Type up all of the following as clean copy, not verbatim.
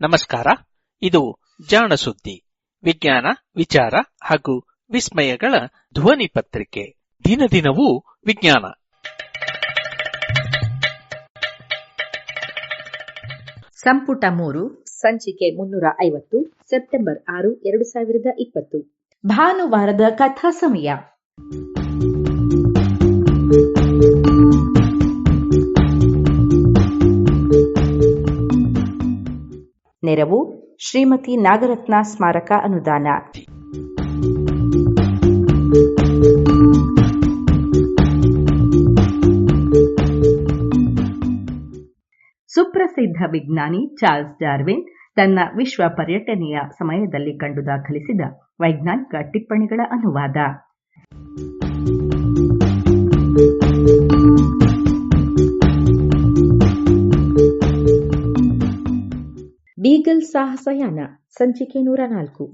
ನಮಸ್ಕಾರ. ಇದು ಜಾಣ ಸುದ್ದಿ, ವಿಜ್ಞಾನ, ವಿಚಾರ ಹಾಗೂ ವಿಸ್ಮಯಗಳ ಧ್ವನಿ ಪತ್ರಿಕೆ. ದಿನದಿನವೂ ವಿಜ್ಞಾನ. ಸಂಪುಟ 3 ಸಂಚಿಕೆ 350 ಸೆಪ್ಟೆಂಬರ್ 6, 2020 ಭಾನುವಾರದ ಕಥಾ ಸಮಯ. ನೆರವು ಶ್ರೀಮತಿ ನಾಗರತ್ನ ಸ್ಮಾರಕ ಅನುದಾನ. ಸುಪ್ರಸಿದ್ಧ ವಿಜ್ಞಾನಿ ಚಾರ್ಲ್ಸ್ ಡಾರ್ವಿನ್ ತನ್ನ ವಿಶ್ವ ಪರ್ಯಟನೆಯ ಸಮಯದಲ್ಲಿ ಕಂಡು ದಾಖಲಿಸಿದ ವೈಜ್ಞಾನಿಕ ಟಿಪ್ಪಣಿಗಳ ಅನುವಾದ. ಬೀಗಲ್ ಸಾಹಸಯಾನ ಸಂಚಿಕೆ 104.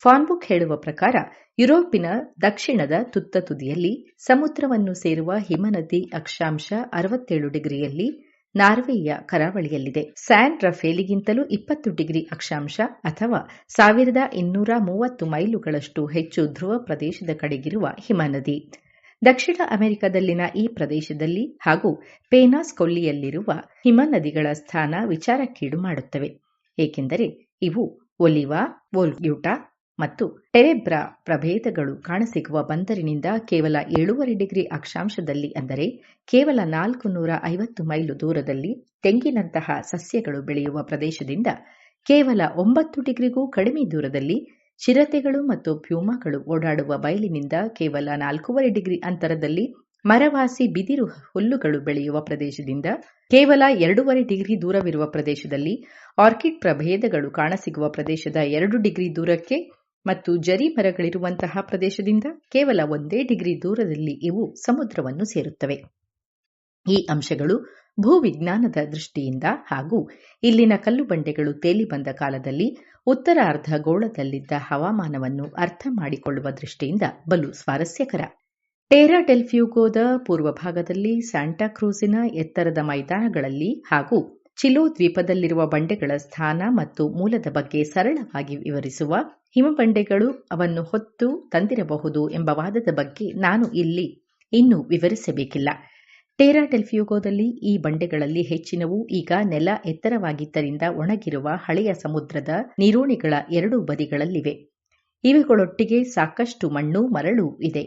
ಫಾನ್ಬುಕ್ ಹೇಳುವ ಪ್ರಕಾರ ಯುರೋಪಿನ ದಕ್ಷಿಣದ ತುತ್ತ ತುದಿಯಲ್ಲಿ ಸಮುದ್ರವನ್ನು ಸೇರುವ ಹಿಮನದಿ ಅಕ್ಷಾಂಶ 67 ಡಿಗ್ರಿಯಲ್ಲಿ ನಾರ್ವೆಯ ಕರಾವಳಿಯಲ್ಲಿದೆ. ಸ್ಯಾನ್ ರಫೇಲಿಗಿಂತಲೂ 20 ಡಿಗ್ರಿ ಅಕ್ಷಾಂಶ ಅಥವಾ 1230 ಮೈಲುಗಳಷ್ಟು ಹೆಚ್ಚು ಧ್ರುವ ಪ್ರದೇಶದ ಕಡೆಗಿರುವ ಹಿಮನದಿ. ದಕ್ಷಿಣ ಅಮೆರಿಕದಲ್ಲಿನ ಈ ಪ್ರದೇಶದಲ್ಲಿ ಹಾಗೂ ಪೇನಾಸ್ ಕೊಲ್ಲಿಯಲ್ಲಿರುವ ಹಿಮನದಿಗಳ ಸ್ಥಾನ ವಿಚಾರಕ್ಕೀಡು ಮಾಡುತ್ತವೆ. ಏಕೆಂದರೆ ಇವು ಒಲಿವಾ, ವೋಲ್ಗ್ಯೂಟಾ ಮತ್ತು ಟೆರೆಬ್ರಾ ಪ್ರಭೇದಗಳು ಕಾಣಸಿಗುವ ಬಂದರಿನಿಂದ ಕೇವಲ 7.5 ಡಿಗ್ರಿ ಅಕ್ಷಾಂಶದಲ್ಲಿ, ಅಂದರೆ ಕೇವಲ 450 ಮೈಲು ದೂರದಲ್ಲಿ ತೆಂಗಿನಂತಹ ಸಸ್ಯಗಳು ಬೆಳೆಯುವ ಪ್ರದೇಶದಿಂದ ಕೇವಲ 9 ಡಿಗ್ರಿಗೂ ಕಡಿಮೆ ದೂರದಲ್ಲಿ ಚಿರತೆಗಳು ಮತ್ತು ಪ್ಯೂಮಾಗಳು ಓಡಾಡುವ ಬಯಲಿನಿಂದ ಕೇವಲ 4.5 ಡಿಗ್ರಿ ಅಂತರದಲ್ಲಿ ಮರವಾಸಿ ಬಿದಿರು ಹುಲ್ಲುಗಳು ಬೆಳೆಯುವ ಪ್ರದೇಶದಿಂದ ಕೇವಲ 2.5 ಡಿಗ್ರಿ ದೂರವಿರುವ ಪ್ರದೇಶದಲ್ಲಿ ಆರ್ಕಿಡ್ ಪ್ರಭೇದಗಳು ಕಾಣಸಿಗುವ ಪ್ರದೇಶದ 2 ಡಿಗ್ರಿ ದೂರಕ್ಕೆ ಮತ್ತು ಜರಿ ಮರಗಳಿರುವಂತಹ ಪ್ರದೇಶದಿಂದ ಕೇವಲ 1 ಡಿಗ್ರಿ ದೂರದಲ್ಲಿ ಇವು ಸಮುದ್ರವನ್ನು ಸೇರುತ್ತವೆ. ಈ ಅಂಶಗಳು ಭೂವಿಜ್ಞಾನದ ದೃಷ್ಟಿಯಿಂದ ಹಾಗೂ ಇಲ್ಲಿನ ಕಲ್ಲುಬಂಡೆಗಳು ತೇಲಿ ಬಂದ ಕಾಲದಲ್ಲಿ ಉತ್ತರ ಅರ್ಧಗೋಳದಲ್ಲಿದ್ದ ಹವಾಮಾನವನ್ನು ಅರ್ಥ ಮಾಡಿಕೊಳ್ಳುವ ದೃಷ್ಟಿಯಿಂದ ಬಲು ಸ್ವಾರಸ್ಯಕರ. ಟೇರಾ ಡೆಲ್ ಫ್ಯೂಗೋದ ಪೂರ್ವ ಭಾಗದಲ್ಲಿ ಸ್ಯಾಂಟಾಕ್ರೂಸಿನ ಎತ್ತರದ ಮೈದಾನಗಳಲ್ಲಿ ಹಾಗೂ ಚಿಲೋ ದ್ವೀಪದಲ್ಲಿರುವ ಬಂಡೆಗಳ ಸ್ಥಾನ ಮತ್ತು ಮೂಲದ ಬಗ್ಗೆ ಸರಳವಾಗಿ ವಿವರಿಸುವ ಹಿಮಬಂಡೆಗಳು ಅವನ್ನು ಹೊತ್ತು ತಂದಿರಬಹುದು ಎಂಬ ವಾದದ ಬಗ್ಗೆ ನಾನು ಇಲ್ಲಿ ಇನ್ನೂ ವಿವರಿಸಬೇಕಿಲ್ಲ. ಟೇರಾ ಡೆಲ್ ಫ್ಯೂಗೋದಲ್ಲಿ ಈ ಬಂಡೆಗಳಲ್ಲಿ ಹೆಚ್ಚಿನವು ಈಗ ನೆಲ ಎತ್ತರವಾಗಿದ್ದರಿಂದ ಒಣಗಿರುವ ಹಳೆಯ ಸಮುದ್ರದ ನೀರೋಣಿಗಳ 2 ಬದಿಗಳಲ್ಲಿವೆ. ಇವುಗಳೊಟ್ಟಿಗೆ ಸಾಕಷ್ಟು ಮಣ್ಣು ಮರಳು ಇದೆ.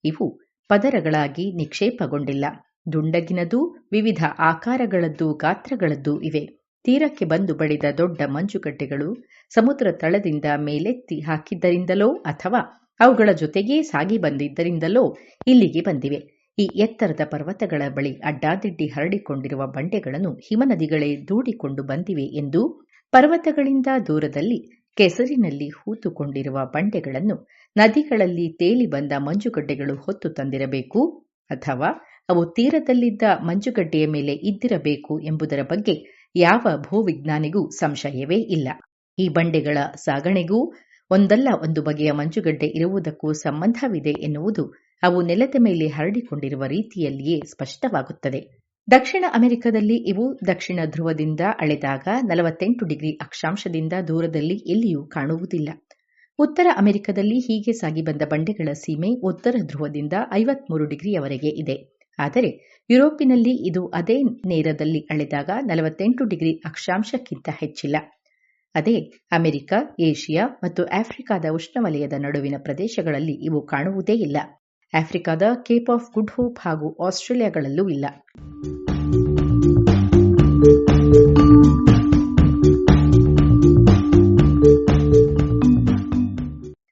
ಇವು ಪದರಗಳಾಗಿ ನಿಕ್ಷೇಪಗೊಂಡಿಲ್ಲ. ದುಂಡಗಿನದೂ ವಿವಿಧ ಆಕಾರಗಳದ್ದೂ ಗಾತ್ರಗಳದ್ದೂ ಇವೆ. ತೀರಕ್ಕೆ ಬಂದು ಬಡಿದ ದೊಡ್ಡ ಮಂಜುಗಡ್ಡೆಗಳು ಸಮುದ್ರ ತಳದಿಂದ ಮೇಲೆತ್ತಿ ಹಾಕಿದ್ದರಿಂದಲೋ ಅಥವಾ ಅವುಗಳ ಜೊತೆಗೇ ಸಾಗಿ ಬಂದಿದ್ದರಿಂದಲೋ ಇಲ್ಲಿಗೆ ಬಂದಿವೆ. ಈ ಎತ್ತರದ ಪರ್ವತಗಳ ಬಳಿ ಅಡ್ಡಾದಿಡ್ಡಿ ಹರಡಿಕೊಂಡಿರುವ ಬಂಡೆಗಳನ್ನು ಹಿಮನದಿಗಳೇ ದೂಡಿಕೊಂಡು ಬಂದಿವೆ ಎಂದು, ಪರ್ವತಗಳಿಂದ ದೂರದಲ್ಲಿ ಕೆಸರಿನಲ್ಲಿ ಹೂತುಕೊಂಡಿರುವ ಬಂಡೆಗಳನ್ನು ನದಿಗಳಲ್ಲಿ ತೇಲಿ ಬಂದ ಮಂಜುಗಡ್ಡೆಗಳು ಹೊತ್ತು ತಂದಿರಬೇಕು ಅಥವಾ ಅವು ತೀರದಲ್ಲಿದ್ದ ಮಂಜುಗಡ್ಡೆಯ ಮೇಲೆ ಇದ್ದಿರಬೇಕು ಎಂಬುದರ ಬಗ್ಗೆ ಯಾವ ಭೂವಿಜ್ಞಾನಿಗೂ ಸಂಶಯವೇ ಇಲ್ಲ. ಈ ಬಂಡೆಗಳ ಸಾಗಣೆಗೂ ಒಂದಲ್ಲ ಒಂದು ಬಗೆಯ ಮಂಜುಗಡ್ಡೆ ಇರುವುದಕ್ಕೂ ಸಂಬಂಧವಿದೆ ಎನ್ನುವುದು ಅವು ನೆಲದ ಮೇಲೆ ಹರಡಿಕೊಂಡಿರುವ ರೀತಿಯಲ್ಲಿಯೇ ಸ್ಪಷ್ಟವಾಗುತ್ತದೆ. ದಕ್ಷಿಣ ಅಮೆರಿಕದಲ್ಲಿ ಇವು ದಕ್ಷಿಣ ಧ್ರುವದಿಂದ ಅಳೆದಾಗ 48 ಡಿಗ್ರಿ ಅಕ್ಷಾಂಶದಿಂದ ದೂರದಲ್ಲಿ ಎಲ್ಲಿಯೂ ಕಾಣುವುದಿಲ್ಲ. ಉತ್ತರ ಅಮೆರಿಕದಲ್ಲಿ ಹೀಗೆ ಸಾಗಿ ಬಂದ ಬಂಡೆಗಳ ಸೀಮೆ ಉತ್ತರ ಧ್ರುವದಿಂದ 53 ಡಿಗ್ರಿಯವರೆಗೆ ಇದೆ. ಆದರೆ ಯುರೋಪಿನಲ್ಲಿ ಇದು ಅದೇ ನೇರದಲ್ಲಿ ಅಳೆದಾಗ 48 ಡಿಗ್ರಿ ಅಕ್ಷಾಂಶಕ್ಕಿಂತ ಹೆಚ್ಚಿಲ್ಲ. ಅದೇ ಅಮೆರಿಕ, ಏಷ್ಯಾ ಮತ್ತು ಆಫ್ರಿಕಾದ ಉಷ್ಣವಲಯದ ನಡುವಿನ ಪ್ರದೇಶಗಳಲ್ಲಿ ಇವು ಕಾಣುವುದೇ ಇಲ್ಲ. ಆಫ್ರಿಕಾದ ಕೇಪ್ ಆಫ್ ಗುಡ್ ಹೋಪ್ ಹಾಗೂ ಆಸ್ಟ್ರೇಲಿಯಾಗಳಲ್ಲೂ ಇಲ್ಲ.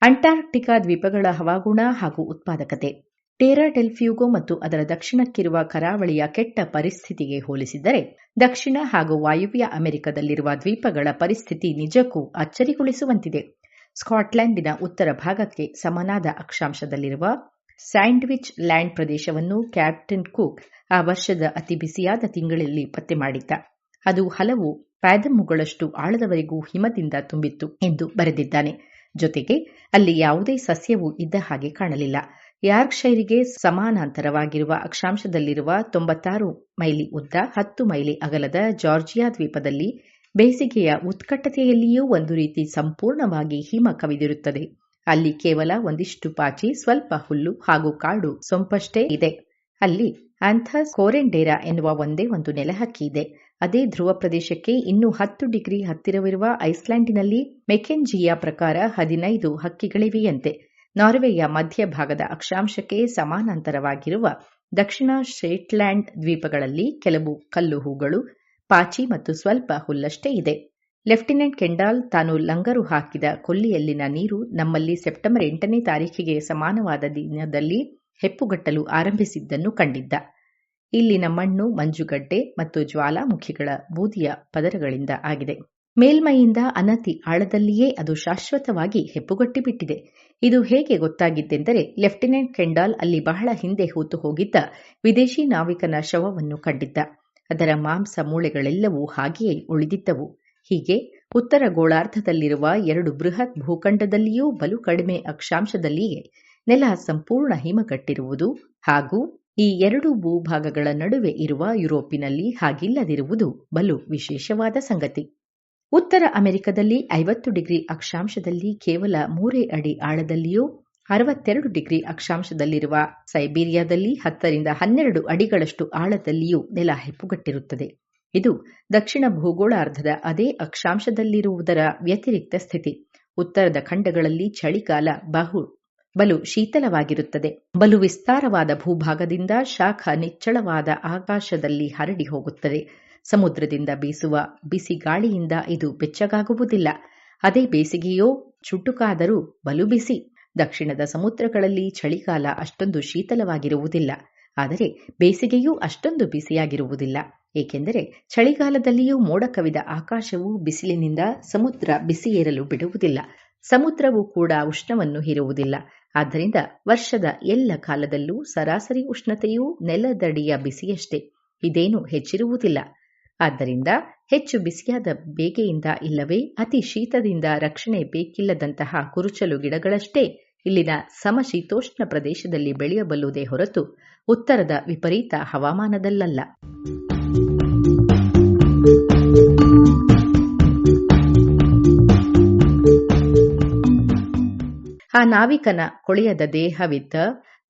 ಅಂಟಾರ್ಕ್ಟಿಕಾ ದ್ವೀಪಗಳ ಹವಾಗುಣ ಹಾಗೂ ಉತ್ಪಾದಕತೆ. ಟೇರಾ ಡೆಲ್ ಫ್ಯೂಗೋ ಮತ್ತು ಅದರ ದಕ್ಷಿಣಕ್ಕಿರುವ ಕರಾವಳಿಯ ಕೆಟ್ಟ ಪರಿಸ್ಥಿತಿಗೆ ಹೋಲಿಸಿದರೆ ದಕ್ಷಿಣ ಹಾಗೂ ವಾಯುವ್ಯ ಅಮೆರಿಕದಲ್ಲಿರುವ ದ್ವೀಪಗಳ ಪರಿಸ್ಥಿತಿ ನಿಜಕ್ಕೂ ಅಚ್ಚರಿಗೊಳಿಸುವಂತಿದೆ. ಸ್ಕಾಟ್ಲೆಂಡಿನ ಉತ್ತರ ಭಾಗಕ್ಕೆ ಸಮನಾದ ಅಕ್ಷಾಂಶದಲ್ಲಿರುವ ಸ್ಯಾಂಡ್ವಿಚ್ ಲ್ಯಾಂಡ್ ಪ್ರದೇಶವನ್ನು ಕ್ಯಾಪ್ಟನ್ ಕುಕ್ ಆ ವರ್ಷದ ಅತಿ ಬಿಸಿಯಾದ ತಿಂಗಳಲ್ಲಿ ಪತ್ತೆ ಮಾಡಿದ್ದ. ಅದು ಹಲವು ಪ್ಯಾದಮ್ಮುಗಳಷ್ಟು ಆಳದವರೆಗೂ ಹಿಮದಿಂದ ತುಂಬಿತ್ತು ಎಂದು ಬರೆದಿದ್ದಾನೆ. ಜೊತೆಗೆ ಅಲ್ಲಿ ಯಾವುದೇ ಸಸ್ಯವೂ ಇದ್ದ ಹಾಗೆ ಕಾಣಲಿಲ್ಲ. ಯಾರ್ಕ್ಷೈರಿಗೆ ಸಮಾನಾಂತರವಾಗಿರುವ ಅಕ್ಷಾಂಶದಲ್ಲಿರುವ 96 ಮೈಲಿ ಉದ್ದ 10 ಮೈಲಿ ಅಗಲದ ಜಾರ್ಜಿಯಾ ದ್ವೀಪದಲ್ಲಿ ಬೇಸಿಗೆಯ ಉತ್ಕಟತೆಯಲ್ಲಿಯೂ ಒಂದು ರೀತಿ ಸಂಪೂರ್ಣವಾಗಿ ಹಿಮ ಕವಿದಿರುತ್ತದೆ. ಅಲ್ಲಿ ಕೇವಲ ಒಂದಿಷ್ಟು ಪಾಚಿ, ಸ್ವಲ್ಪ ಹುಲ್ಲು ಹಾಗೂ ಕಾಡು ಸೊಂಪಷ್ಟೇ ಇದೆ. ಅಲ್ಲಿ ಆಂಥಸ್ ಕೋರೆಂಡೇರಾ ಎನ್ನುವ ಒಂದೇ ಒಂದು ನೆಲಹಕ್ಕಿ ಇದೆ. ಅದೇ ಧ್ರುವ ಪ್ರದೇಶಕ್ಕೆ ಇನ್ನೂ 10 ಡಿಗ್ರಿ ಹತ್ತಿರವಿರುವ ಐಸ್ಲ್ಯಾಂಡಿನಲ್ಲಿ ಮೆಕೆಂಜಿಯ ಪ್ರಕಾರ 15 ಹಕ್ಕಿಗಳಿವೆಯಂತೆ. ನಾರ್ವೆಯ ಮಧ್ಯಭಾಗದ ಅಕ್ಷಾಂಶಕ್ಕೆ ಸಮಾನಾಂತರವಾಗಿರುವ ದಕ್ಷಿಣ ಶೇಟ್ಲ್ಯಾಂಡ್ ದ್ವೀಪಗಳಲ್ಲಿ ಕೆಲವು ಕಲ್ಲು ಹೂಗಳು, ಪಾಚಿ ಮತ್ತು ಸ್ವಲ್ಪ ಹುಲ್ಲಷ್ಟೇ ಇದೆ. ಲೆಫ್ಟಿನೆಂಟ್ ಕೆಂಡಾಲ್ ತಾನು ಲಂಗರು ಹಾಕಿದ ಕೊಲ್ಲಿಯಲ್ಲಿನ ನೀರು ನಮ್ಮಲ್ಲಿ ಸೆಪ್ಟೆಂಬರ್ 8ನೇ ತಾರೀಖಿಗೆ ಸಮಾನವಾದ ದಿನದಲ್ಲಿ ಹೆಪ್ಪುಗಟ್ಟಲು ಆರಂಭಿಸಿದ್ದನ್ನು ಕಂಡಿದ್ದ. ಇಲ್ಲಿನ ಮಣ್ಣು ಮಂಜುಗಡ್ಡೆ ಮತ್ತು ಜ್ವಾಲಾಮುಖಿಗಳ ಬೂದಿಯ ಪದರಗಳಿಂದ ಆಗಿದೆ. ಮೇಲ್ಮೈಯಿಂದ ಅನತಿ ಆಳದಲ್ಲಿಯೇ ಅದು ಶಾಶ್ವತವಾಗಿ ಹೆಪ್ಪುಗಟ್ಟಿಬಿಟ್ಟಿದೆ. ಇದು ಹೇಗೆ ಗೊತ್ತಾಗಿದ್ದೆಂದರೆ, ಲೆಫ್ಟಿನೆಂಟ್ ಕೆಂಡಾಲ್ ಅಲ್ಲಿ ಬಹಳ ಹಿಂದೆ ಹೂತು ಹೋಗಿದ್ದ ವಿದೇಶಿ ನಾವಿಕನ ಶವವನ್ನು ಕಂಡಿದ್ದ. ಅದರ ಮಾಂಸ ಮೂಳೆಗಳೆಲ್ಲವೂ ಹಾಗೆಯೇ ಉಳಿದಿದ್ದವು. ಹೀಗೆ ಉತ್ತರ ಗೋಳಾರ್ಧದಲ್ಲಿರುವ 2 ಬೃಹತ್ ಭೂಖಂಡದಲ್ಲಿಯೂ ಬಲು ಕಡಿಮೆ ಅಕ್ಷಾಂಶದಲ್ಲಿಯೇ ನೆಲ ಸಂಪೂರ್ಣ ಹಿಮಗಟ್ಟಿರುವುದು ಹಾಗೂ ಈ 2 ಭೂಭಾಗಗಳ ನಡುವೆ ಇರುವ ಯುರೋಪಿನಲ್ಲಿ ಹಾಗಿಲ್ಲದಿರುವುದು ಬಲು ವಿಶೇಷವಾದ ಸಂಗತಿ. ಉತ್ತರ ಅಮೆರಿಕದಲ್ಲಿ 50 ಡಿಗ್ರಿ ಅಕ್ಷಾಂಶದಲ್ಲಿ ಕೇವಲ 3 ಅಡಿ ಆಳದಲ್ಲಿಯೂ, 62 ಡಿಗ್ರಿ ಅಕ್ಷಾಂಶದಲ್ಲಿರುವ ಸೈಬೀರಿಯಾದಲ್ಲಿ 10 ರಿಂದ 12 ಅಡಿಗಳಷ್ಟು ಆಳದಲ್ಲಿಯೂ ನೆಲ ಹೆಪ್ಪುಗಟ್ಟಿರುತ್ತದೆ. ಇದು ದಕ್ಷಿಣ ಭೂಗೋಳಾರ್ಧದ ಅದೇ ಅಕ್ಷಾಂಶದಲ್ಲಿರುವುದರ ವ್ಯತಿರಿಕ್ತ ಸ್ಥಿತಿ. ಉತ್ತರದ ಖಂಡಗಳಲ್ಲಿ ಚಳಿಗಾಲ ಬಲು ಶೀತಲವಾಗಿರುತ್ತದೆ. ಬಲು ವಿಸ್ತಾರವಾದ ಭೂಭಾಗದಿಂದ ಶಾಖ ನಿಚ್ಚಳವಾದ ಆಕಾಶದಲ್ಲಿ ಹರಡಿ ಹೋಗುತ್ತದೆ. ಸಮುದ್ರದಿಂದ ಬೀಸುವ ಬಿಸಿ ಗಾಳಿಯಿಂದ ಇದು ಬೆಚ್ಚಗಾಗುವುದಿಲ್ಲ. ಅದೇ ಬೇಸಿಗೆಯೋ ಚುಟುಕಾದರೂ ಬಲು ಬಿಸಿ. ದಕ್ಷಿಣದ ಸಮುದ್ರಗಳಲ್ಲಿ ಚಳಿಗಾಲ ಅಷ್ಟೊಂದು ಶೀತಲವಾಗಿರುವುದಿಲ್ಲ, ಆದರೆ ಬೇಸಿಗೆಯೂ ಅಷ್ಟೊಂದು ಬಿಸಿಯಾಗಿರುವುದಿಲ್ಲ. ಏಕೆಂದರೆ ಚಳಿಗಾಲದಲ್ಲಿಯೂ ಮೋಡ ಕವಿದ ಆಕಾಶವು ಬಿಸಿಲಿನಿಂದ ಸಮುದ್ರ ಬಿಸಿಯೇರಲು ಬಿಡುವುದಿಲ್ಲ. ಸಮುದ್ರವೂ ಕೂಡ ಉಷ್ಣವನ್ನು ಹೀರುವುದಿಲ್ಲ. ಆದ್ದರಿಂದ ವರ್ಷದ ಎಲ್ಲ ಕಾಲದಲ್ಲೂ ಸರಾಸರಿ ಉಷ್ಣತೆಯೂ ನೆಲದಡಿಯ ಬಿಸಿಯಷ್ಟೇ, ಇದೇನೂ ಹೆಚ್ಚಿರುವುದಿಲ್ಲ. ಆದ್ದರಿಂದ ಹೆಚ್ಚು ಬಿಸಿಯಾದ ಬೇಗೆಯಿಂದ ಇಲ್ಲವೇ ಅತಿ ಶೀತದಿಂದ ರಕ್ಷಣೆ ಬೇಕಿಲ್ಲದಂತಹ ಕುರುಚಲು ಗಿಡಗಳಷ್ಟೇ ಇಲ್ಲಿನ ಸಮಶೀತೋಷ್ಣ ಪ್ರದೇಶದಲ್ಲಿ ಬೆಳೆಯಬಲ್ಲುದೇ ಹೊರತು ಉತ್ತರದ ವಿಪರೀತ ಹವಾಮಾನದಲ್ಲಲ್ಲ. ಆ ನಾವಿಕನ ಕೊಳೆಯದ ದೇಹವಿದ್ದ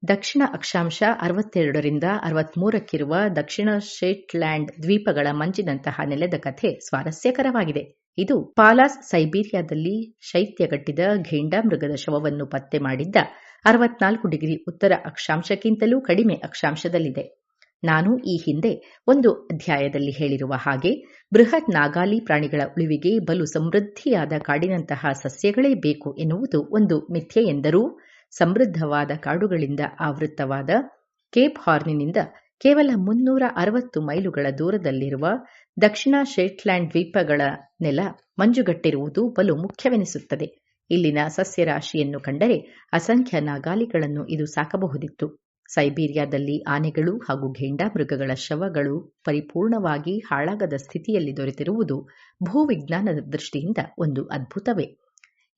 ದಕ್ಷಿಣ ಅಕ್ಷಾಂಶ 62 ರಿಂದ 63ಕ್ಕಿರುವ ದಕ್ಷಿಣ ಶೇಟ್ಲ್ಯಾಂಡ್ ದ್ವೀಪಗಳ ಮಂಜಿನಂತಹ ನೆಲದ ಕಥೆ ಸ್ವಾರಸ್ಯಕರವಾಗಿದೆ. ಇದು ಪಾಲಾಸ್ ಸೈಬೀರಿಯಾದಲ್ಲಿ ಶೈತ್ಯಗಟ್ಟಿದ ಘೇಂಡಾಮೃಗದ ಶವವನ್ನು ಪತ್ತೆ ಮಾಡಿದ್ದ 64 ಡಿಗ್ರಿ ಉತ್ತರ ಅಕ್ಷಾಂಶಕ್ಕಿಂತಲೂ ಕಡಿಮೆ ಅಕ್ಷಾಂಶದಲ್ಲಿದೆ. ನಾನು ಈ ಹಿಂದೆ ಒಂದು ಅಧ್ಯಾಯದಲ್ಲಿ ಹೇಳಿರುವ ಹಾಗೆ ಬೃಹತ್ ನಾಗಾಲಿ ಪ್ರಾಣಿಗಳ ಉಳಿವಿಗೆ ಬಲು ಸಮೃದ್ಧಿಯಾದ ಕಾಡಿನಂತಹ ಸಸ್ಯಗಳೇ ಬೇಕು ಎನ್ನುವುದು ಒಂದು ಮಿಥ್ಯೆಯೆಂದರೂ, ಸಮೃದ್ಧವಾದ ಕಾಡುಗಳಿಂದ ಆವೃತವಾದ ಕೇಪ್ ಹಾರ್ನಿನಿಂದ ಕೇವಲ 360 ಮೈಲುಗಳ ದೂರದಲ್ಲಿರುವ ದಕ್ಷಿಣ ಶೇಟ್ಲ್ಯಾಂಡ್ ದ್ವೀಪಗಳ ನೆಲ ಮಂಜುಗಟ್ಟಿರುವುದು ಬಲು ಮುಖ್ಯವೆನಿಸುತ್ತದೆ. ಇಲ್ಲಿನ ಸಸ್ಯರಾಶಿಯನ್ನು ಕಂಡರೆ ಅಸಂಖ್ಯ ನಾಗಾಲಿಗಳನ್ನು ಇದು ಸಾಕಬಹುದಿತ್ತು. ಸೈಬೀರಿಯಾದಲ್ಲಿ ಆನೆಗಳು ಹಾಗೂ ಘೇಂಡಾಮೃಗಗಳ ಶವಗಳು ಪರಿಪೂರ್ಣವಾಗಿ ಹಾಳಾಗದ ಸ್ಥಿತಿಯಲ್ಲಿ ದೊರೆತಿರುವುದು ಭೂವಿಜ್ಞಾನದ ದೃಷ್ಟಿಯಿಂದ ಒಂದು ಅದ್ಭುತವೇ.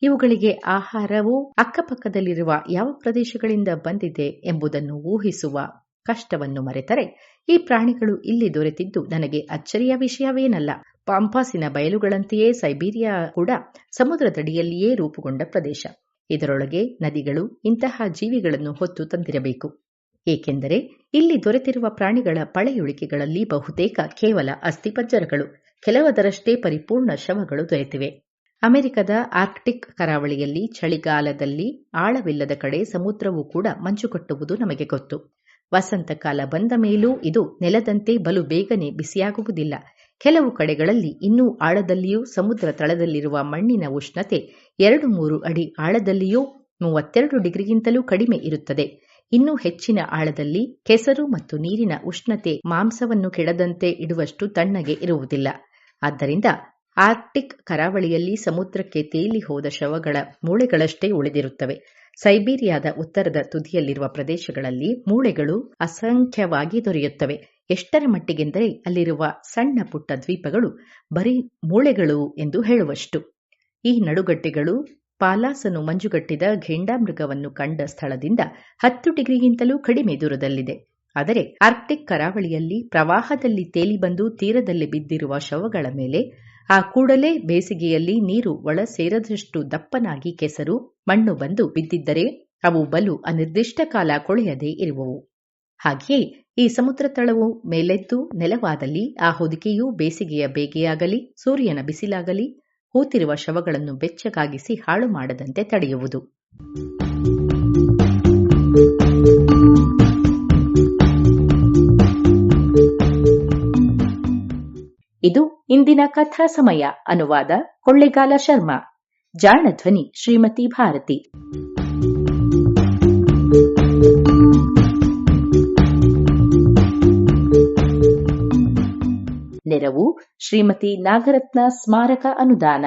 ಇವುಗಳಿಗೆ ಆಹಾರವು ಅಕ್ಕಪಕ್ಕದಲ್ಲಿರುವ ಯಾವ ಪ್ರದೇಶಗಳಿಂದ ಬಂದಿದೆ ಎಂಬುದನ್ನು ಊಹಿಸುವ ಕಷ್ಟವನ್ನು ಮರೆತರೆ ಈ ಪ್ರಾಣಿಗಳು ಇಲ್ಲಿ ದೊರೆತಿದ್ದು ನನಗೆ ಅಚ್ಚರಿಯ ವಿಷಯವೇನಲ್ಲ. ಪಾಂಪಾಸಿನ ಬಯಲುಗಳಂತೆಯೇ ಸೈಬೀರಿಯಾ ಕೂಡ ಸಮುದ್ರದಡಿಯಲ್ಲಿಯೇ ರೂಪುಗೊಂಡ ಪ್ರದೇಶ. ಇದರೊಳಗೆ ನದಿಗಳು ಇಂತಹ ಜೀವಿಗಳನ್ನು ಹೊತ್ತು ತಂದಿರಬೇಕು. ಏಕೆಂದರೆ ಇಲ್ಲಿ ದೊರೆತಿರುವ ಪ್ರಾಣಿಗಳ ಪಳೆಯುಳಿಕೆಗಳಲ್ಲಿ ಬಹುತೇಕ ಕೇವಲ ಅಸ್ಥಿಪಂಜರಗಳು, ಕೆಲವದರಷ್ಟೇ ಪರಿಪೂರ್ಣ ಶವಗಳು ದೊರೆತಿವೆ. ಅಮೆರಿಕದ ಆರ್ಕ್ಟಿಕ್ ಕರಾವಳಿಯಲ್ಲಿ ಚಳಿಗಾಲದಲ್ಲಿ ಆಳವಿಲ್ಲದ ಕಡೆ ಸಮುದ್ರವೂ ಕೂಡ ಮಂಜುಗಟ್ಟುವುದು ನಮಗೆ ಗೊತ್ತು. ವಸಂತಕಾಲ ಬಂದ ಮೇಲೂ ಇದು ನೆಲದಂತೆ ಬಲು ಬೇಗನೆ ಬಿಸಿಯಾಗುವುದಿಲ್ಲ. ಕೆಲವು ಕಡೆಗಳಲ್ಲಿ ಇನ್ನೂ ಆಳದಲ್ಲಿಯೂ ಸಮುದ್ರ ತಳದಲ್ಲಿರುವ ಮಣ್ಣಿನ ಉಷ್ಣತೆ 2-3 ಅಡಿ ಆಳದಲ್ಲಿಯೂ 32 ಡಿಗ್ರಿಗಿಂತಲೂ ಕಡಿಮೆ ಇರುತ್ತದೆ. ಇನ್ನೂ ಹೆಚ್ಚಿನ ಆಳದಲ್ಲಿ ಕೆಸರು ಮತ್ತು ನೀರಿನ ಉಷ್ಣತೆ ಮಾಂಸವನ್ನು ಕೆಡದಂತೆ ಇಡುವಷ್ಟು ತಣ್ಣಗೆ ಇರುವುದಿಲ್ಲ. ಆದ್ದರಿಂದ ಆರ್ಕ್ಟಿಕ್ ಕರಾವಳಿಯಲ್ಲಿ ಸಮುದ್ರಕ್ಕೆ ತೇಲಿ ಹೋದ ಶವಗಳ ಮೂಳೆಗಳಷ್ಟೇ ಉಳಿದಿರುತ್ತವೆ. ಸೈಬೀರಿಯಾದ ಉತ್ತರದ ತುದಿಯಲ್ಲಿರುವ ಪ್ರದೇಶಗಳಲ್ಲಿ ಮೂಳೆಗಳು ಅಸಂಖ್ಯವಾಗಿ ದೊರೆಯುತ್ತವೆ. ಎಷ್ಟರ ಮಟ್ಟಿಗೆಂದರೆ ಅಲ್ಲಿರುವ ಸಣ್ಣ ಪುಟ್ಟ ದ್ವೀಪಗಳು ಬರೀ ಮೂಳೆಗಳು ಎಂದು ಹೇಳುವಷ್ಟು. ಈ ನಡುಗಡ್ಡೆಗಳು ಪಾಲಾಸನು ಮಂಜುಗಟ್ಟಿದ ಘೇಂಡಾಮೃಗವನ್ನು ಕಂಡ ಸ್ಥಳದಿಂದ 10 ಡಿಗ್ರಿಗಿಂತಲೂ ಕಡಿಮೆ ದೂರದಲ್ಲಿದೆ. ಆದರೆ ಆರ್ಕ್ಟಿಕ್ ಕರಾವಳಿಯಲ್ಲಿ ಪ್ರವಾಹದಲ್ಲಿ ತೇಲಿ ಬಂದು ತೀರದಲ್ಲಿ ಬಿದ್ದಿರುವ ಶವಗಳ ಮೇಲೆ ಆ ಕೂಡಲೇ ಬೇಸಿಗೆಯಲ್ಲಿ ನೀರು ಒಳ ಸೇರದಷ್ಟು ದಪ್ಪನಾಗಿ ಕೆಸರು, ಮಣ್ಣು ಬಂದು ಬಿದ್ದಿದ್ದರೆ ಅವು ಬಲು ಅನಿರ್ದಿಷ್ಟ ಕಾಲ ಕೊಳೆಯದೇ ಇರುವವು. ಹಾಗೆಯೇ ಈ ಸಮುದ್ರ ತಳವು ಮೇಲೆದ್ದು ನೆಲವಾದಲ್ಲಿ ಆ ಹೊದಿಕೆಯು ಬೇಸಿಗೆಯ ಬೇಗೆಯಾಗಲಿ ಸೂರ್ಯನ ಬಿಸಿಲಾಗಲಿ ಹೂತಿರುವ ಶವಗಳನ್ನು ಬೆಚ್ಚಗಾಗಿಸಿ ಹಾಳು ಮಾಡದಂತೆ ತಡೆಯುವುದು. ಇದು ಇಂದಿನ ಕಥಾ ಸಮಯ. ಅನುವಾದ ಕೊಳ್ಳೇಗಾಲ ಶರ್ಮಾ. ಜಾಣ ಧ್ವನಿ ಶ್ರೀಮತಿ ಭಾರತಿ. ನೆರವು ಶ್ರೀಮತಿ ನಾಗರತ್ನ ಸ್ಮಾರಕ ಅನುದಾನ.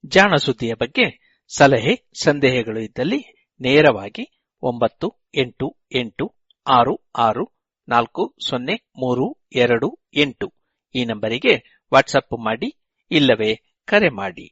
ಜಾಣ ಸುದ್ದಿಯ ಬಗ್ಗೆ ಸಲಹೆ ಸಂದೇಹಗಳು ಇದ್ದಲ್ಲಿ ನೇರವಾಗಿ 9886640328 ಈ ನಂಬರಿಗೆ ವಾಟ್ಸಪ್ ಮಾಡಿ, ಇಲ್ಲವೇ ಕರೆ ಮಾಡಿ.